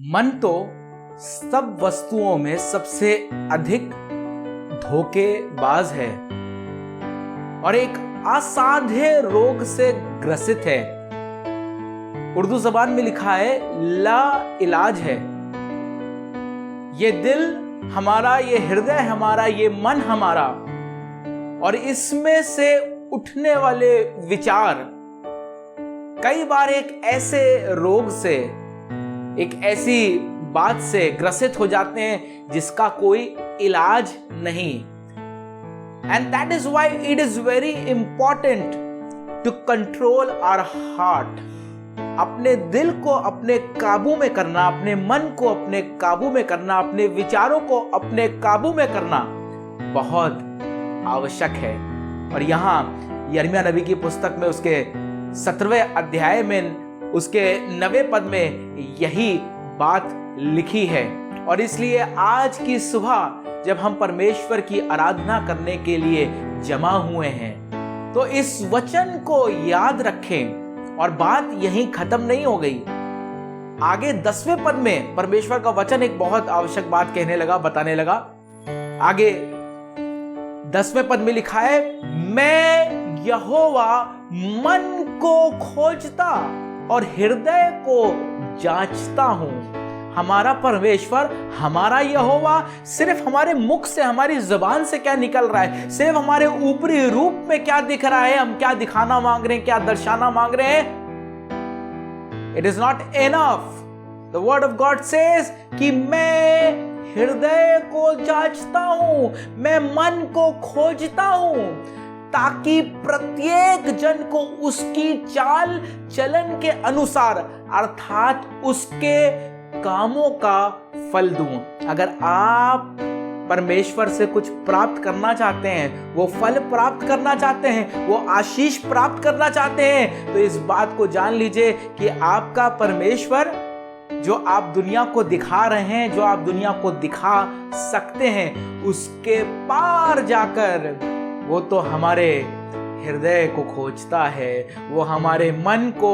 मन तो सब वस्तुओं में सबसे अधिक धोखेबाज है और एक असाध्य रोग से ग्रसित है। उर्दू जबान में लिखा है ला इलाज है। ये दिल हमारा, ये हृदय हमारा, ये मन हमारा, और इसमें से उठने वाले विचार कई बार एक ऐसे रोग से, एक ऐसी बात से ग्रसित हो जाते हैं जिसका कोई इलाज नहीं। And that is why it is very important to control our heart. अपने दिल को अपने काबू में करना, अपने मन को अपने काबू में करना, अपने विचारों को अपने काबू में करना बहुत आवश्यक है। और यहां यिर्मयाह नबी की पुस्तक में उसके 17वें अध्याय में उसके 9वें पद में यही बात लिखी है। और इसलिए आज की सुबह जब हम परमेश्वर की आराधना करने के लिए जमा हुए हैं तो इस वचन को याद रखें। और बात यहीं खत्म नहीं हो गई। आगे 10वें पद में परमेश्वर का वचन एक बहुत आवश्यक बात कहने लगा, बताने लगा। आगे 10वें पद में लिखा है, मैं यहोवा मन को खोजता और हृदय को जांचता हूं। हमारा परमेश्वर, हमारा यहोवा सिर्फ हमारे मुख से, हमारी जुबान से क्या निकल रहा है, सिर्फ हमारे ऊपरी रूप में क्या दिख रहा है, हम क्या दिखाना मांग रहे हैं, क्या दर्शाना मांग रहे हैं, it is not enough. The word of God says कि मैं हृदय को जांचता हूं, मैं मन को खोजता हूं, ताकि प्रत्येक जन को उसकी चाल चलन के अनुसार अर्थात उसके कामों का फल दूं। अगर आप परमेश्वर से कुछ प्राप्त करना चाहते हैं, वो फल प्राप्त करना चाहते हैं, वो आशीष प्राप्त करना चाहते हैं, तो इस बात को जान लीजिए कि आपका परमेश्वर जो आप दुनिया को दिखा रहे हैं, जो आप दुनिया को दिखा सकते हैं, उसके पार जाकर वो तो हमारे हृदय को खोजता है, वो हमारे मन को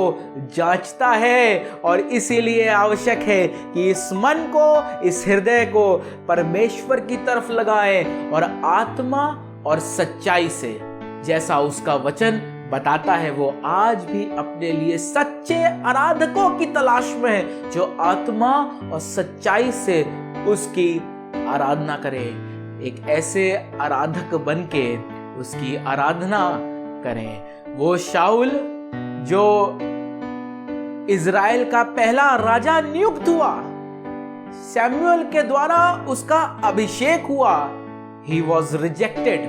जांचता है। और इसीलिए आवश्यक है कि इस मन को, इस हृदय को परमेश्वर की तरफ लगाएं और आत्मा और सच्चाई से, जैसा उसका वचन बताता है, वो आज भी अपने लिए सच्चे आराधकों की तलाश में है जो आत्मा और सच्चाई से उसकी आराधना करे। एक ऐसे आराधक बन के उसकी आराधना करें। वो शाऊल जो इज़राइल का पहला राजा नियुक्त हुआ, सैमुअल के द्वारा उसका अभिषेक हुआ, he was rejected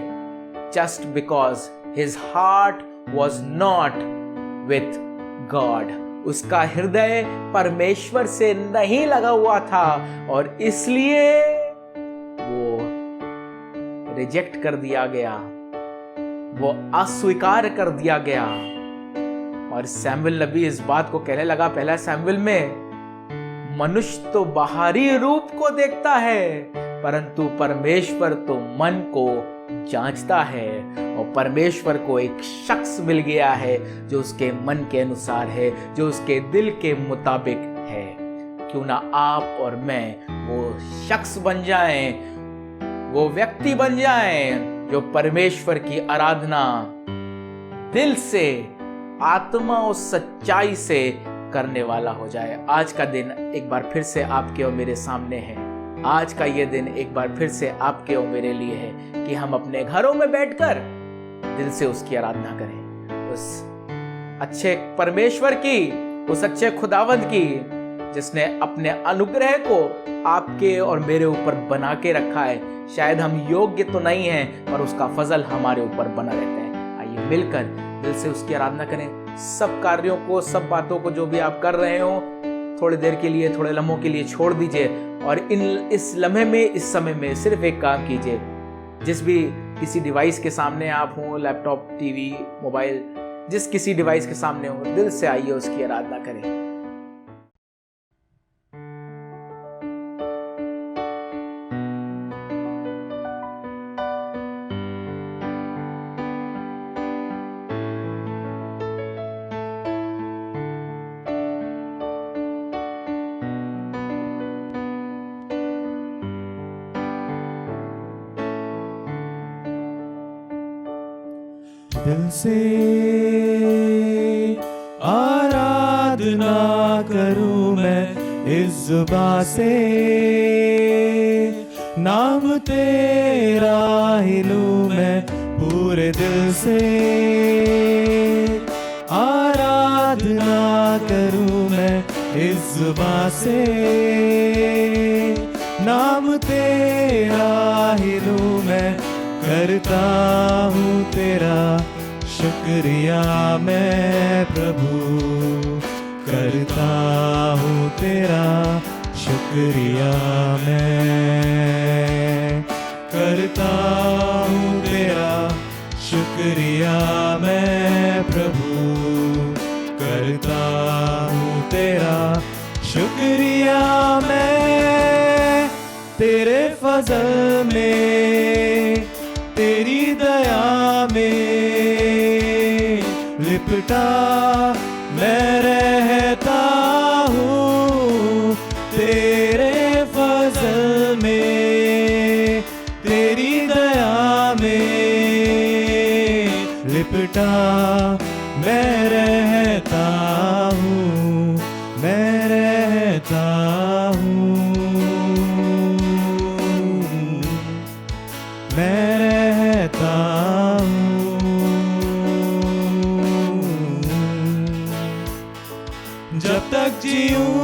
just because his heart was not with God. उसका हृदय परमेश्वर से नहीं लगा हुआ था और इसलिए वो रिजेक्ट कर दिया गया, वो अस्वीकार कर दिया गया। और सैमुअल नबी इस बात को कहने लगा, पहला सैमुअल में, मनुष्य तो बाहरी रूप को देखता है परंतु परमेश्वर तो मन को जांचता है। और परमेश्वर को एक शख्स मिल गया है जो उसके मन के अनुसार है, जो उसके दिल के मुताबिक है। क्यों ना आप और मैं वो शख्स बन जाएं, वो व्यक्ति बन जाएं जो परमेश्वर की आराधना दिल से, आत्मा और सच्चाई से करने वाला हो जाए। आज का दिन एक बार फिर से आपके और मेरे सामने है। आज का ये दिन एक बार फिर से आपके और मेरे लिए है कि हम अपने घरों में बैठकर दिल से उसकी आराधना करें, उस अच्छे परमेश्वर की, उस अच्छे खुदावंद की जिसने अपने अनुग्रह को आपके और मेरे ऊपर बना के रखा है। शायद हम योग्य तो नहीं हैं पर उसका फजल हमारे ऊपर बना रहता है। आइए मिलकर दिल से उसकी आराधना करें। सब कार्यों को, सब बातों को जो भी आप कर रहे हो, थोड़ी देर के लिए, थोड़े लम्हों के लिए छोड़ दीजिए और इस लम्हे में, इस समय में सिर्फ एक काम कीजिए। जिस भी किसी डिवाइस के सामने आप हो, लैपटॉप, टीवी, मोबाइल, जिस किसी डिवाइस के सामने हो, दिल से आइए उसकी आराधना करें। दिल से आराधना करूं मैं इस जुबां से, नाम तेरा ही लूं मैं पूरे दिल से। आराधना करूं मैं इस जुबां से, नाम तेरा ही लूं मैं। करता हूँ तेरा शुक्रिया मैं प्रभु, करता हूँ तेरा शुक्रिया मैं, करता हूँ तेरा शुक्रिया मैं प्रभु, करता हूँ तेरा शुक्रिया मैं। तेरे फजल में, तेरी दया में लिपटा मैं रहता हूँ। तेरे फजल में, तेरी दया में लिपटा मैं रहता हूँ, मैं रहता हूँ, मैं रहता हूँ। जब तक जीऊं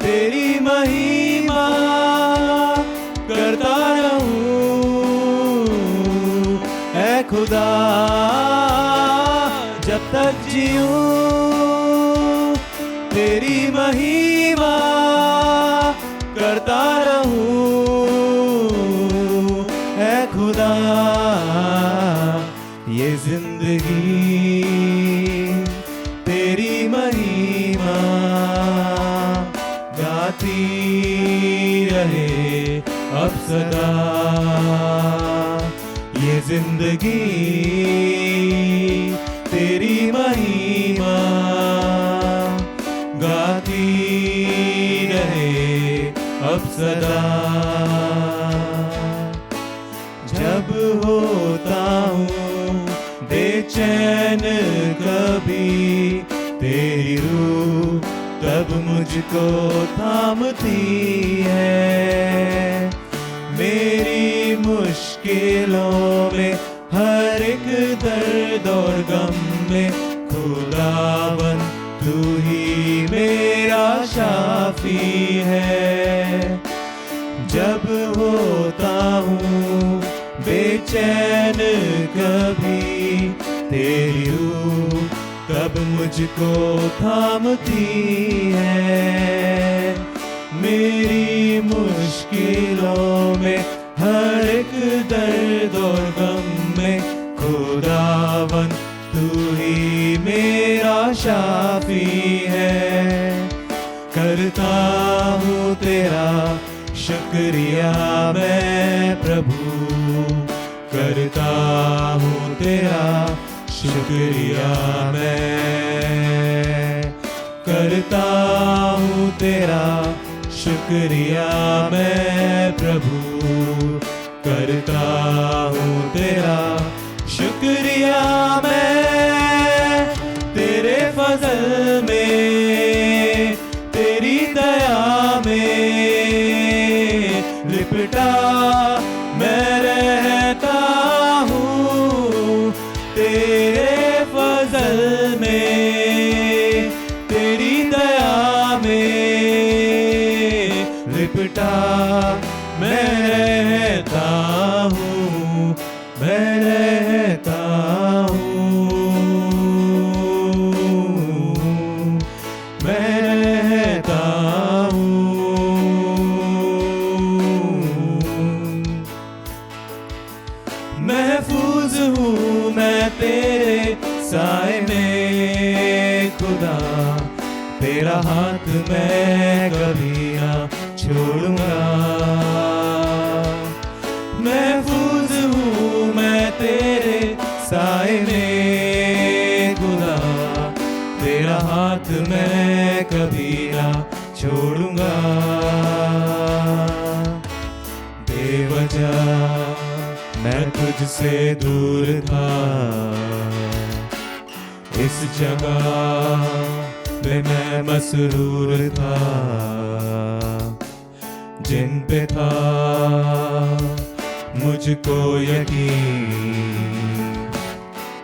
तेरी महिमा करता रहूं ऐ खुदा। जब तक जीऊं तेरी महिमा करता रहूं ऐ खुदा। ये जिंदगी तेरी महिमा गाती रहे अब सदा। ये जिंदगी तेरी महिमा गाती रहे अब सदा। जब होता हूँ बेचैन कभी तेरी रूह तब मुझको थामती है। मेरी मुश्किलों में हर एक दर्द और गम में खुदावन तू ही मेरा शाफी है। जब होता हूँ बेचैन कभी तेरी रूह तब मुझको थामती है। मेरी मुश्किलों में हर एक दर्द और गम में खुदावन तू ही मेरा शाफी है। करता हूँ तेरा शुक्रिया मैं प्रभु, करता हूँ तेरा शुक्रिया मैं, करता हूँ तेरा शुक्रिया मैं प्रभु, करता हूँ तेरा शुक्रिया मैं। तेरे फजल में, तेरी दया में लिपटा मैं रहता हूँ। तेरे फजल में, तेरी दया में लिपटा मैं रहता हूँ, मैं रहता हूँ, मैं रहता हूँ। महफूज हूँ मैं तेरे साए में खुदा, तेरा हाथ मैं कभी ना छोड़ूंगा। महफूज हूँ मैं तेरे साए में खुदा, तेरा हाथ मैं कभी ना छोड़ूंगा। बेवजह मैं तुझ तुझसे दूर था। इस जगह पे मैं मसरूर था, जिन पे था मुझको यकीन,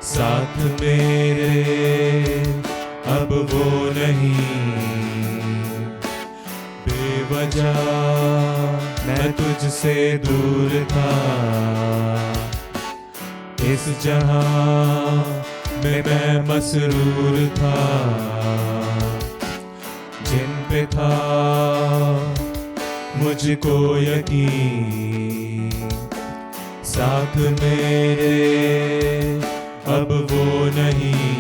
साथ मेरे अब वो नहीं। बेवजह मैं तुझसे दूर था, इस जहां में मैं मसरूर था, जिन पे था मुझको यकीन, साथ मेरे अब वो नहीं।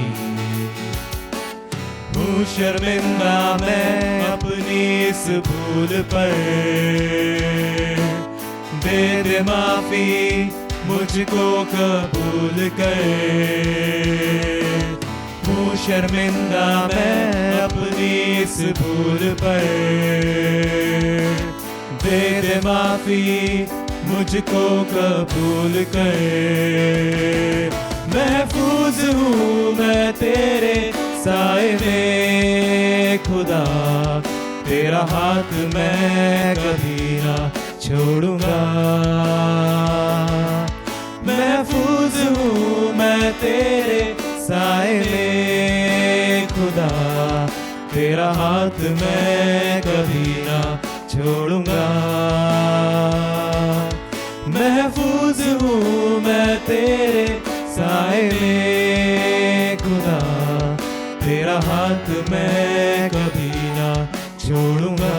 हूँ शर्मिंदा मैं अपनी इस भूल पर, दे दे माफी मुझको कबूल कर। हूँ शर्मिंदा मैं अपनी इस भूल पर, दे दे माफी मुझको कबूल कर। महफूज हूँ मैं तेरे साए में खुदा, तेरा हाथ मैं कभी ना छोड़ूंगा। महफूज हूँ मैं तेरे साए में खुदा, तेरा हाथ मैं कभी ना छोड़ूंगा। महफूज हूँ मैं तेरे साए में खुदा, तेरा हाथ मैं कभी ना छोड़ूंगा।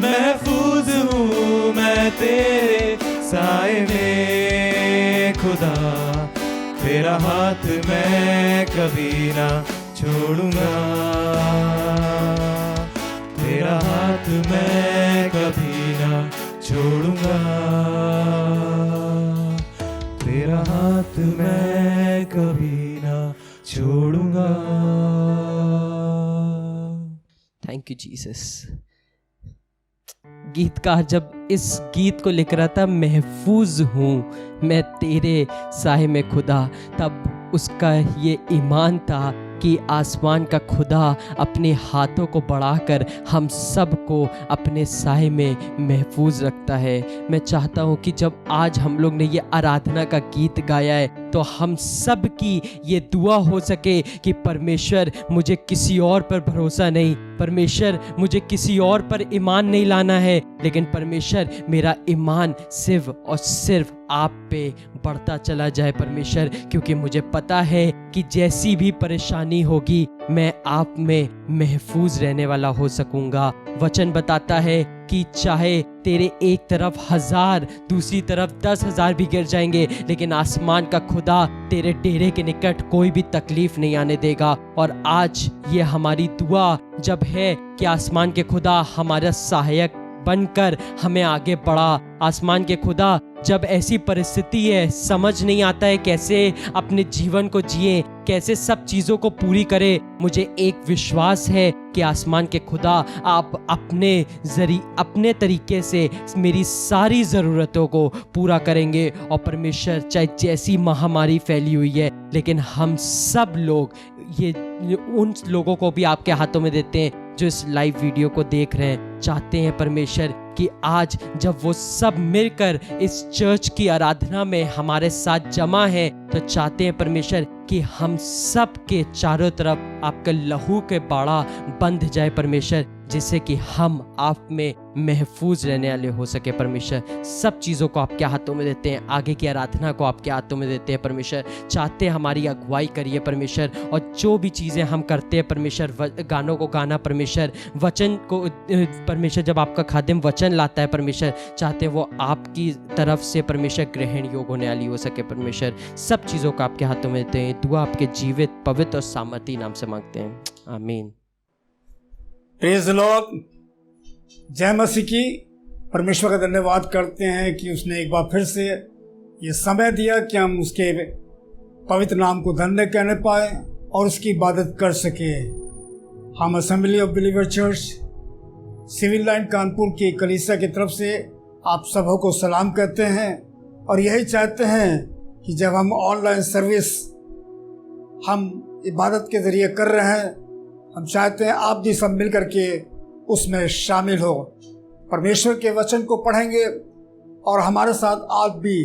महफूज हूँ मैं तेरे साए में खुदा, तेरा हाथ मैं कभी ना छोड़ूंगा। तेरा हाथ मैं कभी ना छोड़ूंगा, तेरा हाथ मैं कभी ना छोड़ूंगा। Thank you Jesus. गीतकार जब इस गीत को लिख रहा था, महफूज हूँ मैं तेरे साए में खुदा, तब उसका ये ईमान था कि आसमान का खुदा अपने हाथों को बढ़ाकर हम सब को अपने साए में महफूज रखता है। मैं चाहता हूँ कि जब आज हम लोग ने ये आराधना का गीत गाया है, तो हम सब की ये दुआ हो सके कि परमेश्वर, मुझे किसी और पर भरोसा नहीं, परमेश्वर मुझे किसी और पर ईमान नहीं लाना है, लेकिन परमेश्वर मेरा ईमान सिर्फ और सिर्फ आप पे बढ़ता चला जाए परमेश्वर, क्योंकि मुझे पता है कि जैसी भी परेशानी होगी मैं आप में महफूज रहने वाला हो सकूंगा। वचन बताता है कि चाहे तेरे एक तरफ 1000 दूसरी तरफ 10,000 भी गिर जाएंगे, लेकिन आसमान का खुदा तेरे डेरे के निकट कोई भी तकलीफ नहीं आने देगा। और आज ये हमारी दुआ जब है कि आसमान के खुदा हमारा सहायक बनकर हमें आगे बढ़ा। आसमान के खुदा, जब ऐसी परिस्थिति है, समझ नहीं आता है कैसे अपने जीवन को जिए, कैसे सब चीज़ों को पूरी करे, मुझे एक विश्वास है कि आसमान के खुदा आप अपने तरीके से मेरी सारी ज़रूरतों को पूरा करेंगे। और परमेश्वर, चाहे जैसी महामारी फैली हुई है, लेकिन हम सब लोग ये उन लोगों को भी आपके हाथों में देते हैं जो इस लाइव वीडियो को देख रहे हैं। चाहते हैं परमेश्वर कि आज जब वो सब मिलकर इस चर्च की आराधना में हमारे साथ जमा है, तो चाहते हैं परमेश्वर कि हम सब के चारों तरफ आपका लहू के बाड़ा बंध जाए परमेश्वर, जिससे कि हम आप में महफूज रहने वाले हो सके परमेश्वर। सब चीज़ों को आपके हाथों में देते हैं, आगे की आराधना को आपके हाथों में देते हैं परमेश्वर। चाहते हैं हमारी अगुवाई करिए परमेश्वर, और जो भी चीज़ें हम करते हैं परमेश्वर, गानों को गाना परमेश्वर, वचन को परमेश्वर, जब आपका खादिम वचन लाता है परमेश्वर, चाहते हैं वो आपकी तरफ से परमेश्वर ग्रहण योग होने वाली हो सके परमेश्वर। सब चीज़ों को आपके हाथों में देते हैं। दुआ आपके जीवित, पवित्र और सामर्थी नाम से मांगते हैं, आमीन। Praise the Lord. जय मसीह की। परमेश्वर का धन्यवाद करते हैं कि उसने एक बार फिर से ये समय दिया कि हम उसके पवित्र नाम को धन्य कहने पाए और उसकी इबादत कर सके। हम assembly of believer church civil line Kanpur की कलीसिया की तरफ से आप सबको सलाम कहते हैं और यही चाहते हैं कि जब हम ऑनलाइन सर्विस हम इबादत के ज़रिए कर रहे हैं, हम चाहते हैं आप भी सब मिल करके उसमें शामिल हो, परमेश्वर के वचन को पढ़ेंगे और हमारे साथ आप भी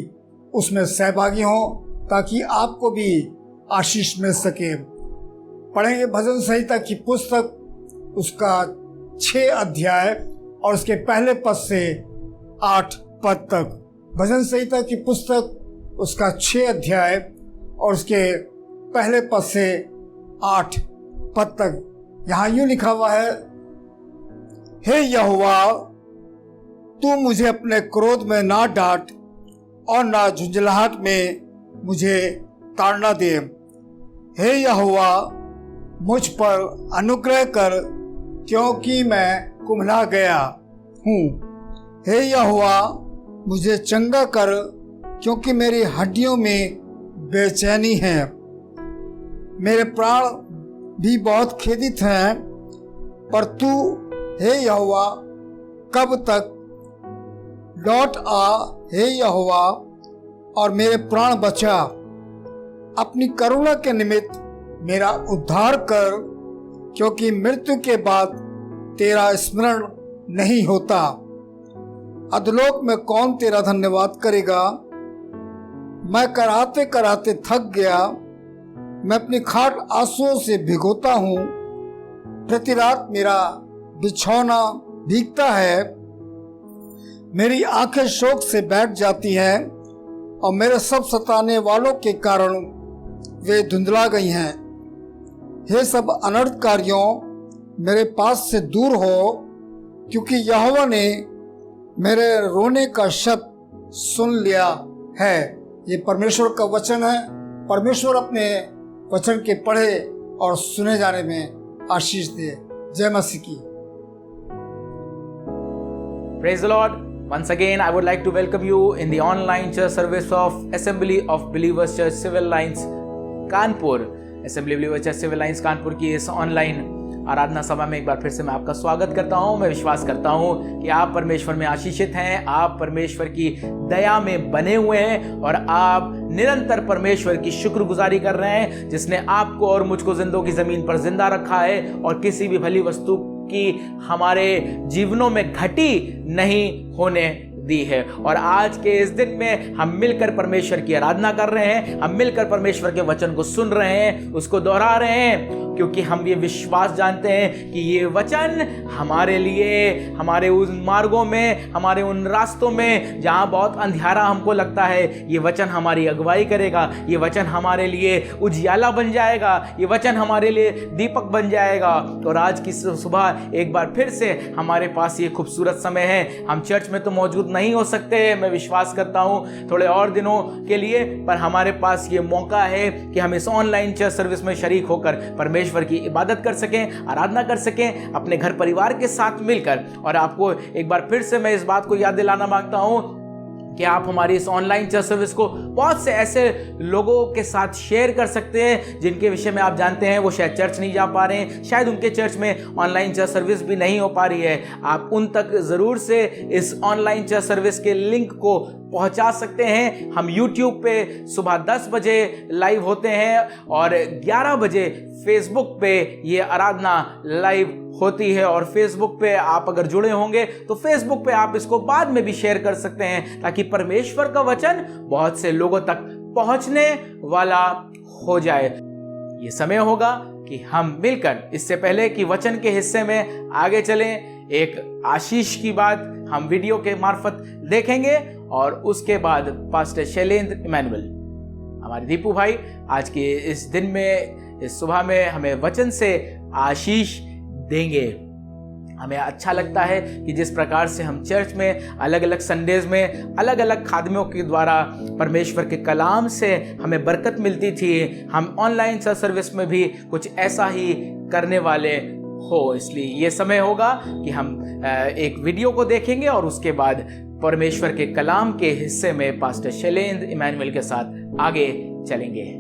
उसमें सहभागी हों ताकि आपको भी आशीष मिल सके। पढ़ेंगे भजन संहिता की पुस्तक, उसका 6 अध्याय और उसके पहले पद से 8 पद तक। भजन संहिता की पुस्तक उसका 6 अध्याय और उसके पहले पद से 8 पद तक। यहाँ यूं लिखा हुआ है, हे यहोवा, तू मुझे अपने क्रोध में ना डांट और ना झुंझलाहट में मुझे ताड़ना दे। हे यहोवा, मुझ पर अनुग्रह कर क्योंकि मैं कुम्हला गया हूँ। हे यहोवा, मुझे चंगा कर क्योंकि मेरी हड्डियों में बेचैनी है। मेरे प्राण भी बहुत खेदित हैं, पर तू हे यहोवा कब तक? लौट आ हे यहोवा और मेरे प्राण बचा। अपनी करुणा के निमित्त मेरा उद्धार कर, क्योंकि मृत्यु के बाद तेरा स्मरण नहीं होता। अधोलोक में कौन तेरा धन्यवाद करेगा? मैं कराहते कराहते थक गया, मैं अपनी खाट आंसुओं से भिगोता हूँ। प्रति रात मेरा बिछौना भीगता है, मेरी आंखें शोक से बैठ जाती हैं और मेरे सब सताने वालों के कारण वे धुंधला गई हैं। हे सब अनर्थकारियों, मेरे पास से दूर हो, क्योंकि यहोवा ने मेरे रोने का शब्द सुन लिया है। ये परमेश्वर का वचन है। परमेश्वर अपने वचन के पढ़े और सुने जाने में आशीष दे। जय मसीह की। Praise the Lord. Once again, I would like to welcome you in the online church service of Assembly of Believers Church Civil Lines Kanpur. Assembly of Believers Church Civil Lines Kanpur की इस ऑनलाइन आराधना सभा में एक बार फिर से मैं आपका स्वागत करता हूं। मैं विश्वास करता हूं कि आप परमेश्वर में आशीषित हैं, आप परमेश्वर की दया में बने हुए हैं और आप निरंतर परमेश्वर की शुक्रगुजारी कर रहे हैं, जिसने आपको और मुझको जिंदों की जमीन पर जिंदा रखा है और किसी भी भली वस्तु की हमारे जीवनों में घटी नहीं होने दी है। और आज के इस दिन में हम मिलकर परमेश्वर की आराधना कर रहे हैं, हम मिलकर परमेश्वर के वचन को सुन रहे हैं, उसको दोहरा रहे हैं, क्योंकि हम ये विश्वास जानते हैं कि ये वचन हमारे लिए, हमारे उन मार्गों में, हमारे उन रास्तों में जहां बहुत अंधियारा हमको लगता है, ये वचन हमारी अगुवाई करेगा, ये वचन हमारे लिए उजियाला बन जाएगा, ये वचन हमारे लिए दीपक बन जाएगा। और आज की सुबह एक बार फिर से हमारे पास ये खूबसूरत समय है। हम चर्च में तो मौजूद नहीं हो सकते, मैं विश्वास करता हूँ थोड़े और दिनों के लिए, पर हमारे पास ये मौका है कि हम इस ऑनलाइन चर्च सर्विस में शरीक होकर परमेश्वर की इबादत कर सकें, आराधना कर सकें अपने घर परिवार के साथ मिलकर। और आपको एक बार फिर से मैं इस बात को याद दिलाना मांगता हूं कि आप हमारी इस ऑनलाइन चर्च सर्विस को बहुत से ऐसे लोगों के साथ शेयर कर सकते हैं जिनके विषय में आप जानते हैं वो शायद चर्च नहीं जा पा रहे हैं, शायद उनके चर्च में ऑनलाइन चर्च सर्विस भी नहीं हो पा रही है। आप उन तक ज़रूर से इस ऑनलाइन चर्च सर्विस के लिंक को पहुंचा सकते हैं। हम YouTube पे सुबह 10 बजे लाइव होते हैं और 11 बजे फेसबुक पे ये आराधना लाइव होती है। और फेसबुक पे आप अगर जुड़े होंगे तो फेसबुक पे आप इसको बाद में भी शेयर कर सकते हैं, ताकि परमेश्वर का वचन बहुत से लोगों तक पहुंचने वाला हो जाए। ये समय होगा कि हम मिलकर, इससे पहले कि वचन के हिस्से में आगे चलें, एक आशीष की बात हम वीडियो के मार्फत देखेंगे और उसके बाद पास्टर शैलेंद्र इमैनुअल, हमारे दीपू भाई, आज के इस दिन में, इस सुबह में हमें वचन से आशीष देंगे। हमें अच्छा लगता है कि जिस प्रकार से हम चर्च में अलग अलग संडेज में अलग अलग खादमियों के द्वारा परमेश्वर के कलाम से हमें बरकत मिलती थी, हम ऑनलाइन सर्विस में भी कुछ ऐसा ही करने वाले हो। इसलिए ये समय होगा कि हम एक वीडियो को देखेंगे और उसके बाद परमेश्वर के कलाम के हिस्से में पास्टर शैलेंद्र इमैनुअल के साथ आगे चलेंगे।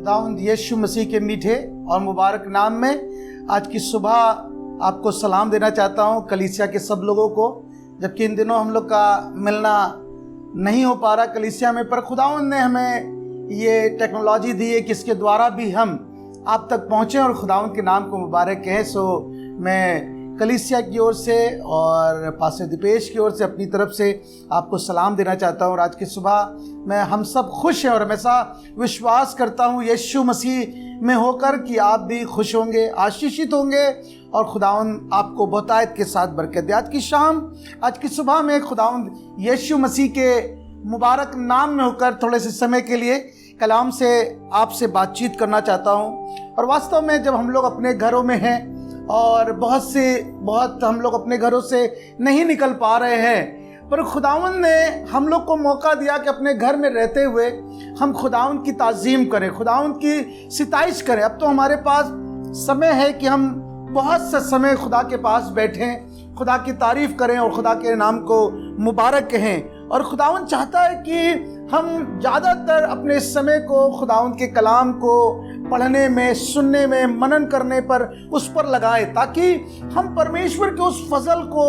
खुदावंद यीशु मसीह के मीठे और मुबारक नाम में आज की सुबह आपको सलाम देना चाहता हूँ, कलीसिया के सब लोगों को। जबकि इन दिनों हम लोग का मिलना नहीं हो पा रहा कलीसिया में, पर खुदावंद ने हमें ये टेक्नोलॉजी दी है कि इसके द्वारा भी हम आप तक पहुँचें और खुदावंद के नाम को मुबारक कहें। सो मैं कलीसिया की ओर से और पास्टर दीपेश की ओर से अपनी तरफ से आपको सलाम देना चाहता हूँ। और आज की सुबह मैं हम सब खुश हैं और हमेशा विश्वास करता हूँ यीशु मसीह में होकर कि आप भी खुश होंगे, आशीषित होंगे और खुदावंद आपको बहुतायत के साथ बरकत दे। आज की शाम, आज की सुबह में खुदावंद यीशु मसीह के मुबारक नाम में होकर थोड़े से समय के लिए कलाम से आपसे बातचीत करना चाहता हूँ। और वास्तव में जब हम लोग अपने घरों में हैं और बहुत हम लोग अपने घरों से नहीं निकल पा रहे हैं, पर खुदावंद ने हम लोग को मौका दिया कि अपने घर में रहते हुए हम खुदावंद की ताज़ीम करें, खुदावंद की सिताइश करें। अब तो हमारे पास समय है कि हम बहुत सा समय खुदा के पास बैठें, खुदा की तारीफ करें और खुदा के नाम को मुबारक कहें। और खुदावंद चाहता है कि हम ज़्यादातर अपने समय को खुदावंद के कलाम को पढ़ने में, सुनने में, मनन करने पर उस पर लगाएं, ताकि हम परमेश्वर के उस फजल को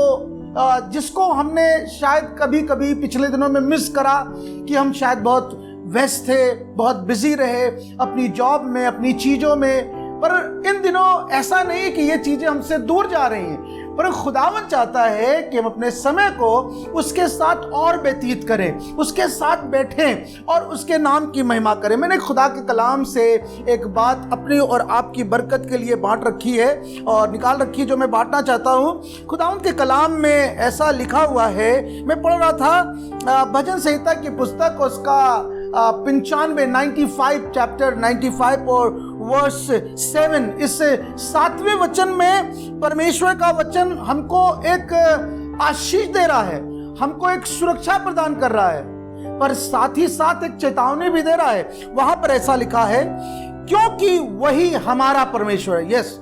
जिसको हमने शायद कभी कभी पिछले दिनों में मिस करा कि हम शायद बहुत व्यस्त थे, बहुत बिजी रहे अपनी जॉब में, अपनी चीज़ों में। पर इन दिनों ऐसा नहीं कि ये चीज़ें हमसे दूर जा रही हैं, पर खुदावंद चाहता है कि हम अपने समय को उसके साथ और व्यतीत करें, उसके साथ बैठें और उसके नाम की महिमा करें। मैंने खुदा के कलाम से एक बात अपनी और आपकी बरकत के लिए बांट रखी है और निकाल रखी है, जो मैं बांटना चाहता हूँ। खुदावंद के कलाम में ऐसा लिखा हुआ है, मैं पढ़ रहा था भजन संहिता की पुस्तक, उसका 95 चैप्टर 95 और वर्स 7, इस 7वें वचन में परमेश्वर का वचन हमको एक आशीष दे रहा है, हमको एक सुरक्षा प्रदान कर रहा है, पर साथ ही साथ एक चेतावनी भी दे रहा है। वहां पर ऐसा लिखा है, क्योंकि वही हमारा परमेश्वर है। यस,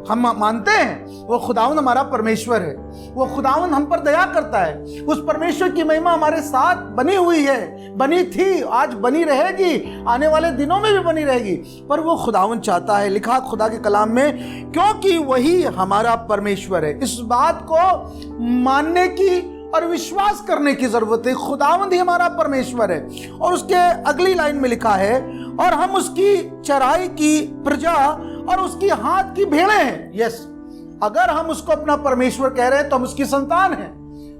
हम मानते हैं वो खुदावंद हमारा परमेश्वर है, वो खुदावंद हम पर दया करता है। उस परमेश्वर की महिमा हमारे साथ बनी हुई है, बनी थी, आज बनी रहेगी, आने वाले दिनों में भी बनी रहेगी। पर वो खुदावंद चाहता है, लिखा खुदा के कलाम में, क्योंकि वही हमारा परमेश्वर है। इस बात को मानने की और विश्वास करने की जरूरत है। खुदावंद ही हमारा परमेश्वर है। और उसके अगली लाइन में लिखा है, और हम उसकी चराई की प्रजा और उसकी हाथ की भेड़ें हैं। यस, अगर हम उसको अपना परमेश्वर कह रहे हैं तो हम उसकी संतान हैं,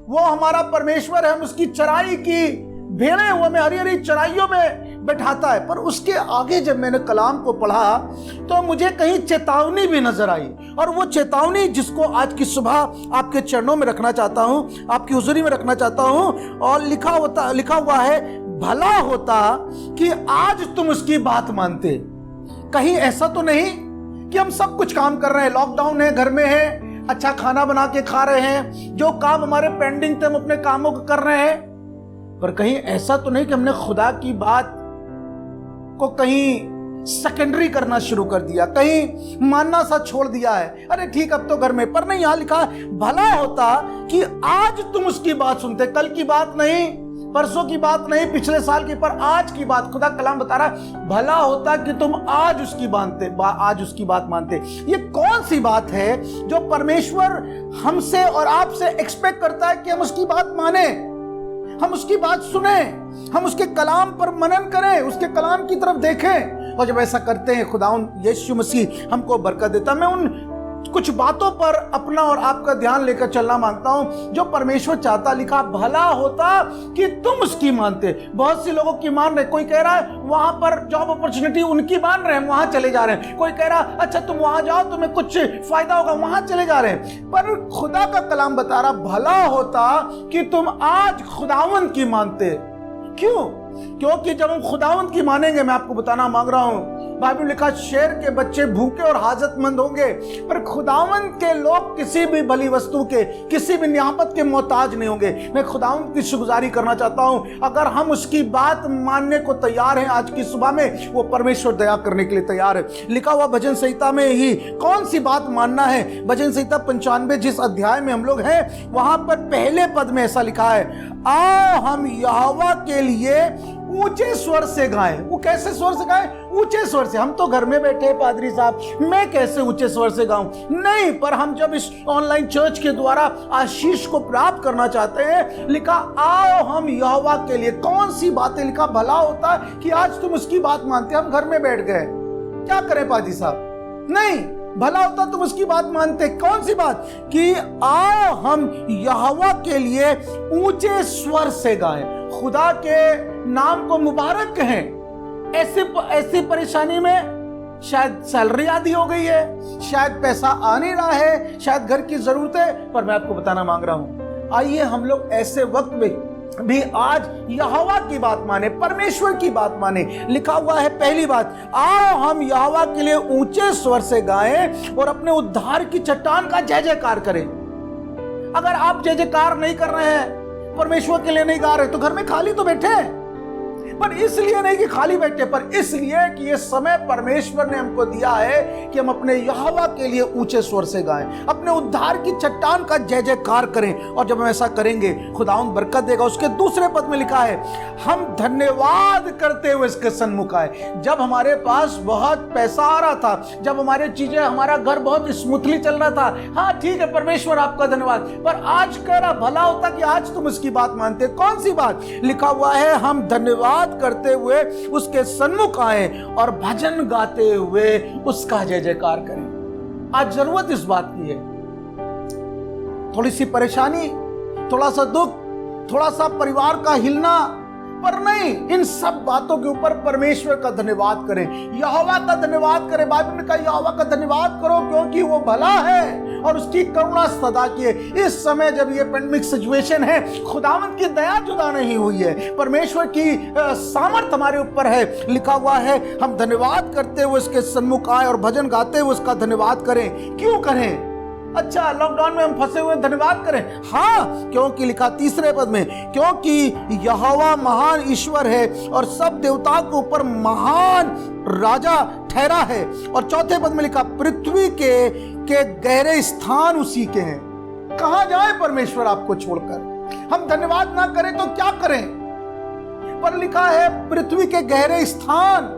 वो हमारा परमेश्वर है, हम उसकी चराई की भेड़ें, वो हमें हरी हरी चराइयों में बैठाता है। पर उसके आगे जब मैंने कलाम को पढ़ा तो मुझे कहीं चेतावनी भी नजर आई, और वो चेतावनी जिसको आज की सुबह आपके चरणों में रखना चाहता हूं, आपकी हुजूरी में रखना चाहता हूं। और लिखा हुआ है, भला होता कि आज तुम उसकी बात मानते। कहीं ऐसा तो नहीं कि हम सब कुछ काम कर रहे हैं, लॉकडाउन है, घर में है, अच्छा खाना बना के खा रहे हैं, जो काम हमारे पेंडिंग थे हम अपने कामों को कर रहे हैं, पर कहीं ऐसा तो नहीं कि हमने खुदा की बात को कहीं सेकेंडरी करना शुरू कर दिया, कहीं मानना सा छोड़ दिया है। अरे ठीक, अब तो घर में। पर नहीं, यहां लिखा, भला होता कि आज तुम उसकी बात सुनते, कल की बात नहीं, परसों की बात नहीं, पिछले साल की, पर आज की बात। खुदा कलाम बता रहा, भला होता कि तुम आज उसकी बात मानते। ये कौन सी बात है जो परमेश्वर हमसे और आपसे एक्सपेक्ट करता है कि हम उसकी बात माने, हम उसकी बात सुने, हम उसके कलाम पर मनन करें, उसके कलाम की तरफ देखें। और जब ऐसा करते हैं, खुदावंद यीशु मसीह हमको बरकत देता। मैं उन कुछ बातों पर अपना और आपका ध्यान लेकर चलना मांगता हूं जो परमेश्वर चाहता। लिखा, भला होता कि तुम उसकी मानते। बहुत सी लोगों की मान रहे, कोई कह रहा है वहां पर जॉब अपॉर्चुनिटी उनकी मान रहे हैं, वहां चले जा रहे हैं। कोई कह रहा अच्छा तुम वहां जाओ, तुम्हें कुछ फायदा होगा, वहां चले जा रहे हैं। पर खुदा का कलाम बता रहा, भला होता कि तुम आज खुदावंद की मानते। क्यों? क्योंकि जब हम खुदावंद की मानेंगे, मैं आपको बताना मांग रहा हूं, बाइबल लिखा, शेर के बच्चे भूखे और हाजतमंद होंगे, पर खुदावंद के लोग किसी भी भली वस्तु के, किसी भी नियामत के मोहताज नहीं होंगे। मैं खुदावंद की शुक्रगुजारी करना चाहता हूं, अगर हम उसकी बात मानने को तैयार हैं आज की सुबह में, वो परमेश्वर दया करने के लिए तैयार है। लिखा हुआ भजन संहिता में ही कौन सी बात मानना है, भजन संहिता 95 जिस अध्याय में हम लोग हैं, वहां पर पहले पद में ऐसा लिखा है, आओ हम यहोवा के लिए ऊंचे स्वर से गाएं। वो कैसे स्वर से गाएं? ऊंचे स्वर से। हम तो घर में बैठे हैं पादरी साहब, मैं कैसे ऊंचे स्वर से गाऊं? नहीं, पर हम जब इस ऑनलाइन चर्च के द्वारा आशीष को प्राप्त करना चाहते हैं, लिखा आओ हम यहोवा के लिए। कौन सी बातें? लिखा भला होता है कि आज तुम उसकी बात मानते। हम घर में बैठ गए, क्या करें पादरी साहब? नहीं, भला होता तुम उसकी बात मानते। कौन सी बात? कि आओ हम यहोवा के लिए ऊंचे स्वर से गाएं, खुदा के नाम को मुबारक कहें। ऐसी परेशानी में शायद सैलरी आधी हो गई है, शायद पैसा आ नहीं रहा है, शायद घर की जरूरत है, पर मैं आपको बताना मांग रहा हूं, आइए हम लोग ऐसे वक्त में भी आज यहोवा की बात माने, परमेश्वर की बात माने। लिखा हुआ है पहली बात, आओ हम यहोवा के लिए ऊंचे स्वर से गाएं और अपने उद्धार की चट्टान का जय जयकार करें। अगर आप जय जयकार नहीं कर रहे हैं, परमेश्वर के लिए नहीं गा रहे, तो घर में खाली तो बैठे हैं। पर इसलिए नहीं कि खाली बैठे, पर इसलिए कि ये समय परमेश्वर ने हमको दिया है कि हम अपने यहोवा के लिए ऊंचे स्वर से गाएं, अपने उद्धार की चट्टान का जय जयकार करें। और जब हम ऐसा करेंगे, खुदावंद बरकत देगा। उसके दूसरे पद में लिखा है, हम धन्यवाद करते हुए इसके सन्मुख आए। जब हमारे पास बहुत पैसा आ रहा था, जब हमारी चीजें, हमारा घर बहुत स्मूथली चल रहा था, हाँ ठीक है परमेश्वर आपका धन्यवाद, पर आज कह रहा भला होता कि आज तुम इसकी बात मानते। कौन सी बात? लिखा हुआ है, हम धन्यवाद करते हुए उसके सन्मुख आए और भजन गाते हुए उसका जय जयकार करें। आज जरूरत इस बात की है। थोड़ी सी परेशानी, थोड़ा सा दुख, थोड़ा सा परिवार का हिलना, पर नहीं, इन सब बातों के ऊपर परमेश्वर का धन्यवाद करें, यहोवा का धन्यवाद करें। बाइबल ने कहा यहोवा का धन्यवाद करो क्योंकि वो भला है और उसकी करुणा सदा की है। इस समय जब ये पेंडेमिक सिचुएशन है, खुदावंद की दया जुदा नहीं हुई है, परमेश्वर की सामर्थ हमारे ऊपर है। लिखा हुआ है, हम धन्यवाद करते हुए उसके सन्मुख आए और भजन गाते हुए उसका धन्यवाद करें। क्यों करें? अच्छा, लॉकडाउन में हम फंसे हुए धन्यवाद करें? हाँ, क्योंकि लिखा तीसरे पद में, क्योंकि यहोवा महान ईश्वर है और सब देवताओं के ऊपर महान राजा ठहरा है। और चौथे पद में लिखा, पृथ्वी के गहरे स्थान उसी के हैं। कहां जाए परमेश्वर आपको छोड़कर? हम धन्यवाद ना करें तो क्या करें? पर लिखा है पृथ्वी के गहरे स्थान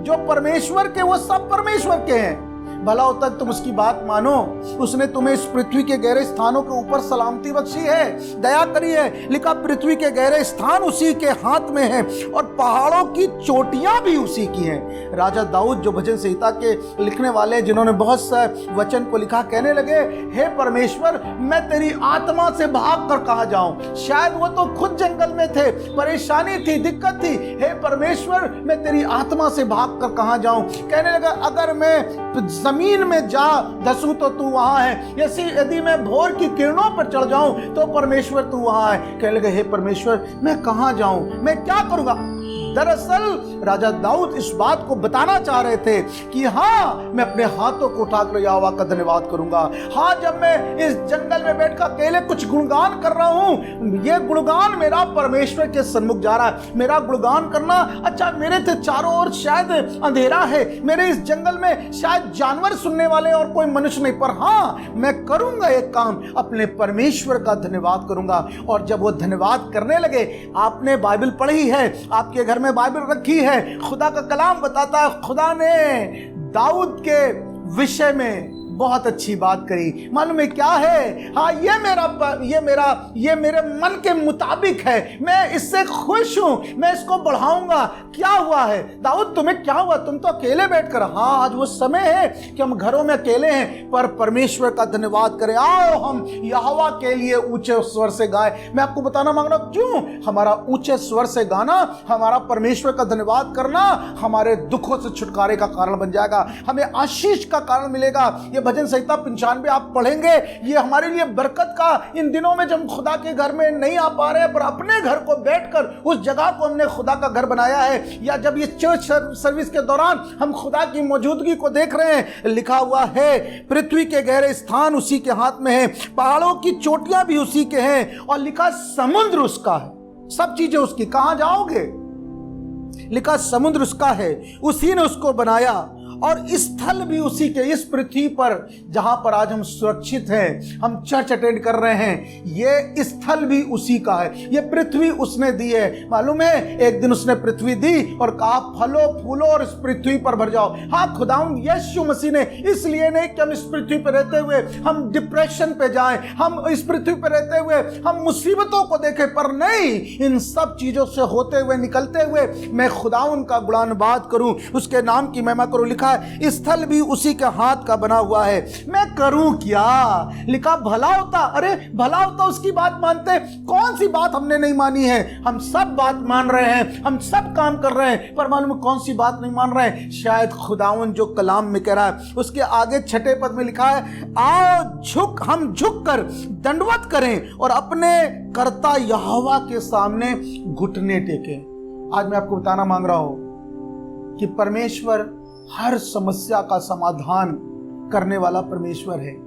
जो परमेश्वर के, वो सब परमेश्वर के हैं। भला होता तुम उसकी बात मानो। उसने तुम्हें इस पृथ्वी के गहरे स्थानों के ऊपर सलामती बख्शी है, दया करी है। लिखा पृथ्वी के गहरे स्थान उसी के हाथ में है और पहाड़ों की चोटियां भी उसी की हैं। राजा दाऊद जो भजन संहिता के लिखने वाले, जिन्होंने बहुत से वचन को लिखा, कहने लगे, हे परमेश्वर मैं तेरी आत्मा से भाग कर कहां जाऊं? शायद वो तो खुद जंगल में थे, परेशानी थी, दिक्कत थी। हे परमेश्वर मैं तेरी आत्मा से भाग कर कहां जाऊं? कहने लगा, अगर मैं जमीन में जा धसूं तो तू वहां है, यदि मैं भोर की किरणों पर चढ़ जाऊं तो परमेश्वर तू वहां है। कहने लगे, हे परमेश्वर मैं कहां जाऊं, मैं क्या करूंगा? दरअसल राजा दाऊद इस बात को बताना चाह रहे थे कि हाँ, मैं अपने हाथों को उठाकर यहोवा का धन्यवाद करूंगा। हाँ, जब मैं इस जंगल में बैठकर अकेले कुछ गुणगान कर रहा हूं, ये गुणगान मेरा परमेश्वर के सन्मुख जा रहा है। मेरा गुणगान करना, अच्छा मेरे थे चारों ओर शायद अंधेरा है, मेरे इस जंगल में शायद जानवर सुनने वाले और कोई मनुष्य नहीं, पर हाँ मैं करूंगा एक काम, अपने परमेश्वर का धन्यवाद करूंगा। और जब वो धन्यवाद करने लगे, आपने बाइबल पढ़ी है, आपके घर में बाइबल रखी है, खुदा का कलाम बताता है, खुदा ने दाऊद के विषय में बहुत अच्छी बात करी। मालूम है क्या है? हाँ, ये मेरे मन के मुताबिक है, मैं इससे खुश हूं, मैं इसको बढ़ाऊंगा। क्या हुआ है? दाऊद तुम्हें क्या हुआ? तुम तो अकेले बैठकर, हाँ आज वो समय है कि हम घरों में अकेले हैं, पर परमेश्वर का धन्यवाद करें। आओ हम यहोवा के लिए ऊंचे स्वर से गाए। मैं आपको बताना मांग रहा हूं क्यों। हमारा ऊंचे स्वर से गाना, हमारा परमेश्वर का धन्यवाद करना हमारे दुखों से छुटकारे का कारण बन जाएगा, हमें आशीष का कारण मिलेगा। ये भजन संहिता 95 आप पढ़ेंगे, ये हमारे लिए बरकत का, इन दिनों में जब खुदा के घर में नहीं आ पा रहे हैं, पर अपने घर को बैठकर उस जगह को हमने खुदा का घर बनाया है, या जब ये चर्च सर्विस के दौरान हम खुदा की मौजूदगी को देख रहे हैं। लिखा हुआ है पृथ्वी के गहरे स्थान उसी के हाथ में है, पहाड़ों की चोटियां भी उसी के हैं, और लिखा समुद्र उसका है, सब चीजें उसकी। कहां जाओगे? लिखा समुद्र उसका है, उसी ने उसको बनाया और स्थल भी उसी के, इस पृथ्वी पर जहां पर आज हम सुरक्षित हैं, हम चर्च अटेंड कर रहे हैं, ये स्थल भी उसी का है, ये पृथ्वी उसने दी है। मालूम है, एक दिन उसने पृथ्वी दी और कहा फलो फूलो और इस पृथ्वी पर भर जाओ। हाँ, खुदावंद यीशु मसीह ने इसलिए नहीं कि हम इस पृथ्वी पर रहते हुए हम डिप्रेशन पे जाएं, हम इस पृथ्वी पर रहते हुए हम मुसीबतों को देखें, पर नहीं, इन सब चीजों से होते हुए निकलते हुए मैं खुदावंद का गुणानुवाद करूं, उसके नाम की महिमा करूं। लिखा है स्थल भी उसी के हाथ का बना हुआ है, मैं करूं क्या? लिखा भला होता, अरे भला होता उसकी बात मानते। कौन सी बात हमने नहीं मानी है? हम सब बात मान रहे हैं, हम सब काम कर रहे हैं, पर मालूम कौन सी बात नहीं मान रहे हैं? शायद खुदावंद जो कलाम में कह रहा है, उसके आगे 6 पद में लिखा है, आओ हम झुक कर दंडवत करें और अपने कर्ता यहोवा के सामने घुटने टेकें। आज मैं आपको बताना मांग रहा हूं कि परमेश्वर हर समस्या का समाधान करने वाला परमेश्वर है।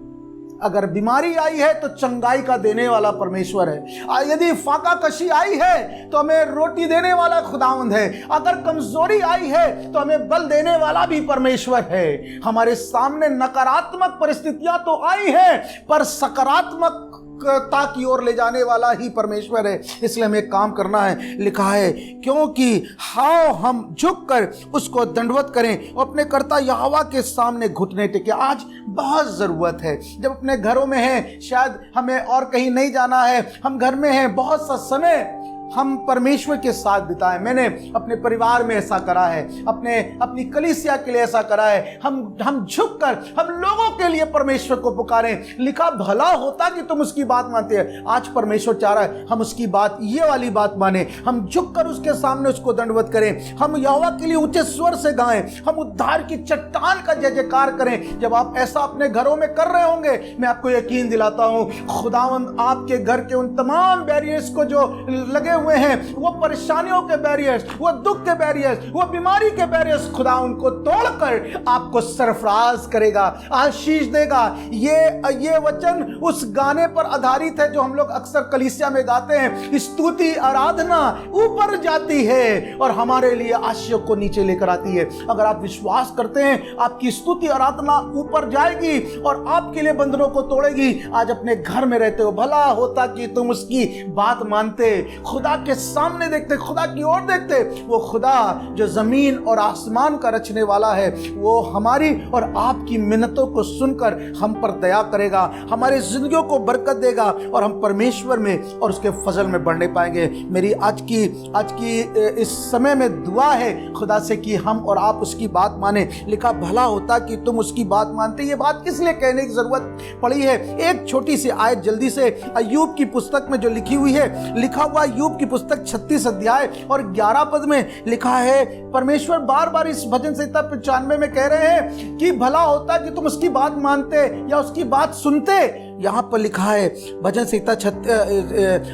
अगर बीमारी आई है तो चंगाई का देने वाला परमेश्वर है। यदि फाका कशी आई है तो हमें रोटी देने वाला खुदावंद है। अगर कमजोरी आई है तो हमें बल देने वाला भी परमेश्वर है। हमारे सामने नकारात्मक परिस्थितियां तो आई है, पर सकारात्मक की ओर ले जाने वाला ही परमेश्वर है। इसलिए हमें काम करना है। लिखा है, क्योंकि हाओ हम झुक कर उसको दंडवत करें और अपने कर्ता यहोवा के सामने घुटने टेके। आज बहुत जरूरत है, जब अपने घरों में हैं, शायद हमें और कहीं नहीं जाना है, हम घर में हैं, बहुत सा समय हम परमेश्वर के साथ बिताएं। मैंने अपने परिवार में ऐसा करा है, अपनी कलीसिया के लिए ऐसा करा है। हम झुककर हम लोगों के लिए परमेश्वर को पुकारें। लिखा भला होता कि तुम उसकी बात मानते हैं। आज परमेश्वर चाह रहा है हम उसकी बात, ये वाली बात माने, हम झुककर उसके सामने उसको दंडवत करें, हम यहोवा के लिए ऊंचे स्वर से गाएं, हम उद्धार की चट्टान का जय जयकार करें। जब आप ऐसा अपने घरों में कर रहे होंगे, मैं आपको यकीन दिलाता हूं खुदावंद आपके घर के उन तमाम बैरियर्स को जो लगे हुए हैं, वो परेशानियों के बैरियर्स, वो दुख के बैरियर्स, वो बीमारी के बैरियर्स, खुदा उनको तोड़कर आपको सरफराज करेगा, आशीष देगा। ये वचन उस गाने पर आधारित है जो हम लोग अक्सर कलीसिया में गाते हैं, स्तुति आराधना ऊपर जाती है और हमारे लिए आशीष को नीचे लेकर आती है। अगर आप विश्वास करते हैं आपकी स्तुति आराधना ऊपर जाएगी और आपके लिए बंधनों को तोड़ेगी। आज अपने घर में रहते हो, भला होता कि तुम उसकी बात मानते, खुदा के सामने देखते, खुदा की ओर देखते। वो खुदा जो जमीन और आसमान का रचने वाला है, वो हमारी और आपकी मिन्नतों को सुनकर हम पर दया करेगा, हमारी जिंदगियों को बरकत देगा और हम परमेश्वर में और उसके फजल में बढ़ने पाएंगे। मेरी आज की इस समय में दुआ है खुदा से कि हम और आप उसकी बात माने। लिखा भला होता कि तुम उसकी बात मानते। ये बात इसलिए कहने की जरूरत पड़ी है, एक छोटी सी आयत जल्दी से अय्यूब की पुस्तक में जो लिखी हुई है, लिखा हुआ अय्यूब की पुस्तक 36 अध्याय और 11 पद में लिखा है, परमेश्वर बार बार इस भजन संहिता 95 में कह रहे हैं कि भला होता कि तुम उसकी बात मानते या उसकी बात सुनते। यहां पर लिखा है भजन संहिता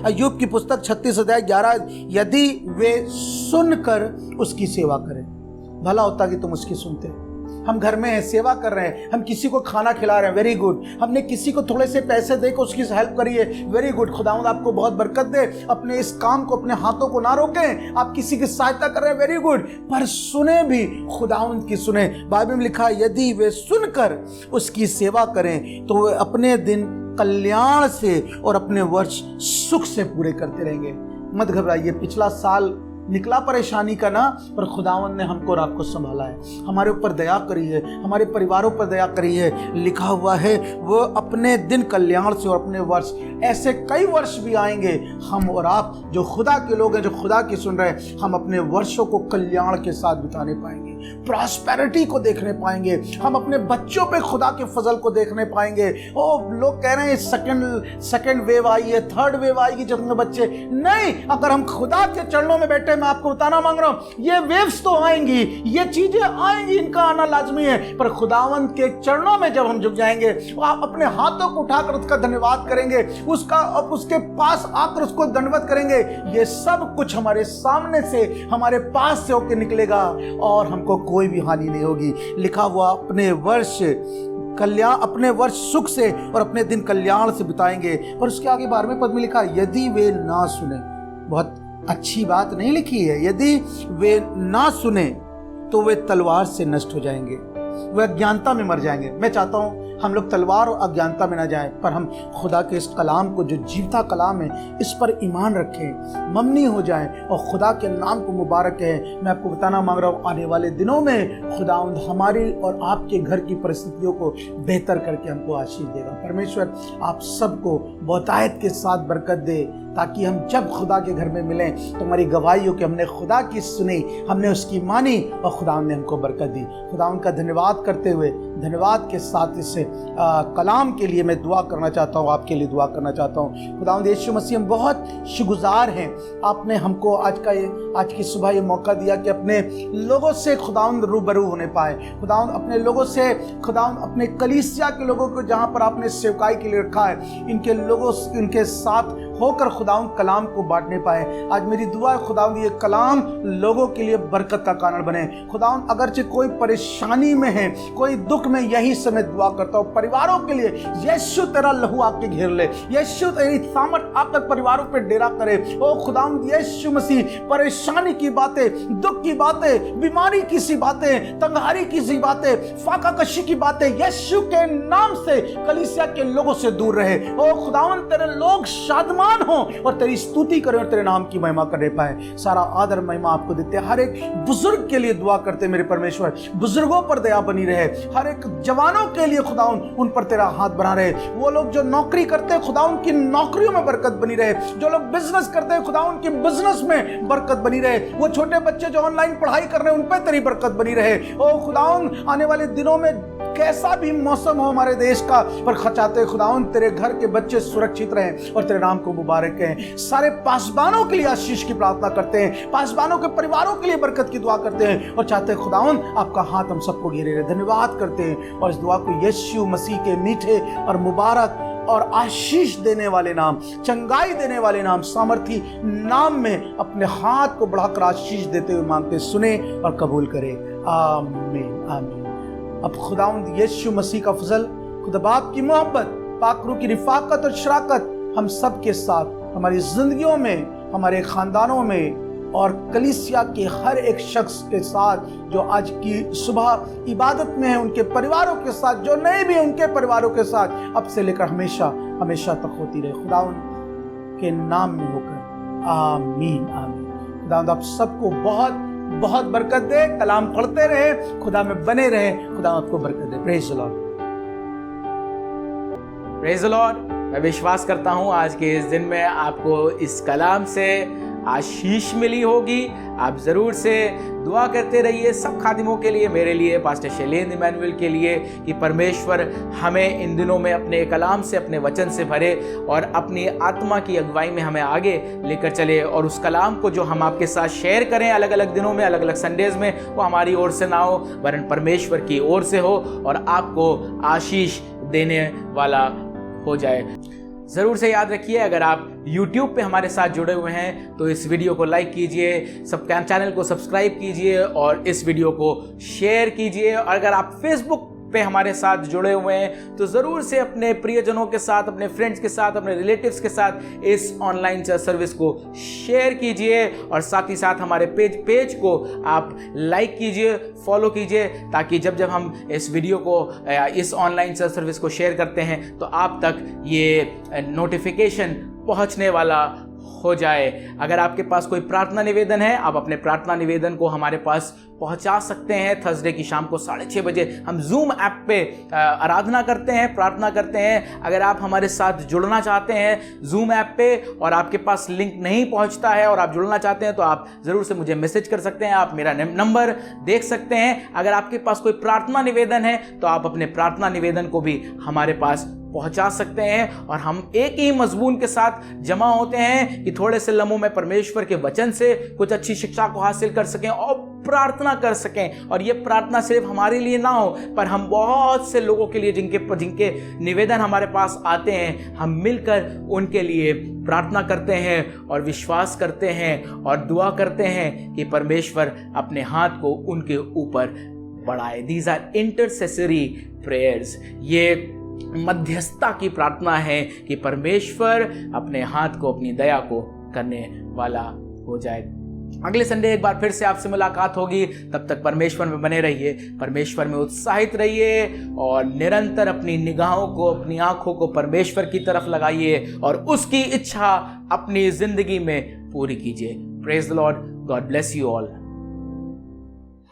अय्यूब की पुस्तक 36 अध्याय 11, यदि वे सुनकर उसकी सेवा करें। भला होता कि तुम उसकी सुनते। हम घर में हैं, सेवा कर रहे हैं, हम किसी को खाना खिला रहे हैं, वेरी गुड। हमने किसी को थोड़े से पैसे देकर उसकी हेल्प करी है, वेरी गुड। खुदावंद आपको बहुत बरकत दे। अपने इस काम को, अपने हाथों को ना रोकें, आप किसी की सहायता कर रहे हैं, वेरी गुड। पर सुने भी, खुदावंद की सुने। बाइबल में लिखा है, यदि वे सुनकर उसकी सेवा करें तो वे अपने दिन कल्याण से और अपने वर्ष सुख से पूरे करते रहेंगे। मत घबराइए। पिछला साल निकला परेशानी का ना, पर खुदावंद ने हमको और आपको संभाला है, हमारे ऊपर दया करी है, हमारे परिवारों पर दया करी है। लिखा हुआ है वो अपने दिन कल्याण से और अपने वर्ष, ऐसे कई वर्ष भी आएंगे, हम और आप जो खुदा के लोग हैं, जो खुदा की सुन रहे हैं, हम अपने वर्षों को कल्याण के साथ बिताने पाएंगे, प्रॉस्पेरिटी को देखने पाएंगे, हम अपने बच्चों पे खुदा के फजल को देखने पाएंगे। ओ लोग कह रहे हैं सेकंड वेव आई है, थर्ड वेव आएगी जब बच्चे, नहीं, अगर हम खुदा के चरणों में बैठे, मैं आपको बताना मांग रहा हूं, ये वेव्स तो आएंगी, ये चीजें आएंगी, इनका आना लाजमी है, पर खुदावंद के चरणों में जब हम झुक जाएंगे, आप अपने हाथों को उठाकर उसका धन्यवाद करेंगे, उसके पास आकर उसको दंडवत करेंगे, ये सब कुछ हमारे सामने से, हमारे पास से होकर निकलेगा और हमको कोई भी हानि नहीं होगी। लिखा हुआ अपने वर्ष सुख से और अपने दिन कल्याण से बिताएंगे। और उसके आगे 12वें पद में लिखा, यदि वे ना सुने। बहुत अच्छी बात नहीं लिखी है, यदि वे ना सुने तो वे तलवार से नष्ट हो जाएंगे। वे अज्ञानता में मर जाएंगे। मैं चाहता हूँ हम लोग तलवार और अज्ञानता में ना जाएं, पर हम खुदा के इस कलाम को, जो जीवता कलाम है, इस पर ईमान रखें, ममनी हो जाएं और खुदा के नाम को मुबारक कहें। मैं आपको बताना मांग रहा हूँ, आने वाले दिनों में खुदावंद हमारी और आपके घर की परिस्थितियों को बेहतर करके हमको आशीष देगा। परमेश्वर आप सबको बहुतायत के साथ बरकत दे, ताकि हम जब खुदा के घर में मिलें तो हमारी गवाही हो कि हमने खुदा की सुनी, हमने उसकी मानी और खुदा ने हमको बरकत दी। खुदा उनका धन्यवाद करते हुए, धन्यवाद के साथ इस कलाम के लिए मैं दुआ करना चाहता हूँ, आपके लिए दुआ करना चाहता हूँ। खुदावंद यीशु मसीह, हम बहुत शुक्रगुजार हैं, आपने हमको आज की सुबह ये मौका दिया कि अपने लोगों से खुदावंद रूबरू होने पाए। खुदावंद अपने लोगों से, खुदावंद अपने कलीसिया के लोगों को जहाँ पर आपने सेवकाई के लिए रखा है, इनके लोगों, इनके साथ होकर खुदावंद कलाम को बांटने पाए। आज मेरी दुआ है खुदावंद ये कलाम लोगों के लिए बरकत का कारण बने। खुदावंद अगरचे कोई परेशानी में है, कोई दुख में, यही समय दुआ करता हूँ परिवारों के लिए, यीशु तेरा लहू आके घेर ले, यीशु तेरी सामर्थ आकर परिवारों पे डेरा करे। ओ खुदावंद यीशु मसीह, परेशानी की बातें, दुख की बातें, बीमारी की सी बातें, तंगहारी की सी बातें, फाका कशी की बातें, यीशु के नाम से कलीसिया के लोगों से दूर रहे। ओ खुदावंद तेरे लोग शादमान हो और तेरी स्तुति करें और तेरे नाम की महिमा करने पाए। सारा आदर महिमा आपको देते हैं। हर एक बुजुर्ग के लिए दुआ करते मेरे परमेश्वर, बुजुर्गों पर दया बनी रहे। हर एक जवानों के लिए खुदावंद उन पर तेरा हाथ बना रहे। वो लोग जो नौकरी करते हैं खुदावंद की नौकरियों में बरकत बनी रहे। जो लोग बिजनेस करते हैं खुदावंद की बिजनेस में बरकत बनी रहे। वो छोटे बच्चे जो ऑनलाइन पढ़ाई कर रहे हैं उन पर तेरी बरकत बनी रहे। ओ खुदावंद आने वाले दिनों में कैसा भी मौसम हो हमारे देश का, पर चाहते खुदावंद तेरे घर के बच्चे सुरक्षित रहें और तेरे नाम को मुबारक कहें। सारे पासबानों के लिए आशीष की प्रार्थना करते हैं, पासबानों के परिवारों के लिए बरकत की दुआ करते हैं और चाहते हैं खुदावंद आपका हाथ हम सबको घेरे रहे। धन्यवाद करते हैं और इस दुआ को यीशु मसीह के मीठे और मुबारक और आशीष देने वाले नाम, चंगाई देने वाले नाम, सामर्थी नाम में अपने हाथ को बढ़ाकर आशीष देते हुए मांगते, सुने और कबूल करे। आमीन आमीन। अब खुदावंद यीशु मसीह का फजल, खुदा बाप की मोहब्बत, पाक रूह की रिफाकत और शराकत हम सब के साथ, हमारी जिंदगियों में, हमारे खानदानों में और कलीसिया के हर एक शख्स के साथ जो आज की सुबह इबादत में है, उनके परिवारों के साथ, जो नहीं भी उनके परिवारों के साथ, अब से लेकर हमेशा हमेशा तक होती रहे। खुदावंद के नाम में होकर आमीन आमीन। खुदावंद आप सबको बहुत बहुत बरकत दे। कलाम पढ़ते रहे, खुदा में बने रहे, खुदा आपको बरकत दे। Praise the lord. Praise the lord. मैं विश्वास करता हूं आज के इस दिन में आपको इस कलाम से आशीष मिली होगी। आप ज़रूर से दुआ करते रहिए सब खादिमों के लिए, मेरे लिए, पास्टर शैलेंद्र इमैनुअल के लिए, कि परमेश्वर हमें इन दिनों में अपने कलाम से, अपने वचन से भरे और अपनी आत्मा की अगुवाई में हमें आगे लेकर चले। और उस कलाम को जो हम आपके साथ शेयर करें अलग अलग दिनों में, अलग अलग संडेज़ में, वो हमारी ओर से ना हो वरन परमेश्वर की ओर से हो और आपको आशीष देने वाला हो जाए। ज़रूर से याद रखिए, अगर आप YouTube पे हमारे साथ जुड़े हुए हैं तो इस वीडियो को लाइक कीजिए, चैनल को सब्सक्राइब कीजिए और इस वीडियो को शेयर कीजिए। और अगर आप Facebook पे हमारे साथ जुड़े हुए हैं तो ज़रूर से अपने प्रियजनों के साथ, अपने फ्रेंड्स के साथ, अपने रिलेटिव्स के साथ इस ऑनलाइन सर्विस को शेयर कीजिए और साथ ही साथ हमारे पेज को आप लाइक कीजिए, फॉलो कीजिए, ताकि जब जब हम इस वीडियो को, इस ऑनलाइन सर्विस को शेयर करते हैं तो आप तक ये नोटिफिकेशन पहुंचने वाला हो जाए। अगर आपके पास कोई प्रार्थना निवेदन है, आप अपने प्रार्थना निवेदन को हमारे पास पहुंचा सकते हैं। थर्सडे की शाम को 6:30 बजे हम जूम ऐप पे आराधना करते हैं, प्रार्थना करते हैं। अगर आप हमारे साथ जुड़ना चाहते हैं जूम ऐप पे और आपके पास लिंक नहीं पहुंचता है और आप जुड़ना चाहते हैं तो आप ज़रूर से मुझे मैसेज कर सकते हैं। आप मेरा नंबर देख सकते हैं। अगर आपके पास कोई प्रार्थना निवेदन है तो आप अपने प्रार्थना निवेदन को भी हमारे पास पहुंचा सकते हैं और हम एक ही मजमून के साथ जमा होते हैं कि थोड़े से लम्हों में परमेश्वर के वचन से कुछ अच्छी शिक्षा को हासिल कर सकें और प्रार्थना कर सकें। और ये प्रार्थना सिर्फ हमारे लिए ना हो, पर हम बहुत से लोगों के लिए जिनके निवेदन हमारे पास आते हैं, हम मिलकर उनके लिए प्रार्थना करते हैं और विश्वास करते हैं और दुआ करते हैं कि परमेश्वर अपने हाथ को उनके ऊपर बढ़ाए। These are intercessory prayers. ये मध्यस्थता की प्रार्थना है कि परमेश्वर अपने हाथ को, अपनी दया को करने वाला हो जाए। अगले संडे एक बार फिर से आपसे मुलाकात होगी। तब तक परमेश्वर में बने रहिए, परमेश्वर में उत्साहित रहिए और निरंतर अपनी निगाहों को, अपनी आंखों को परमेश्वर की तरफ लगाइए और उसकी इच्छा अपनी जिंदगी में पूरी कीजिए। Praise the Lord, God bless you all.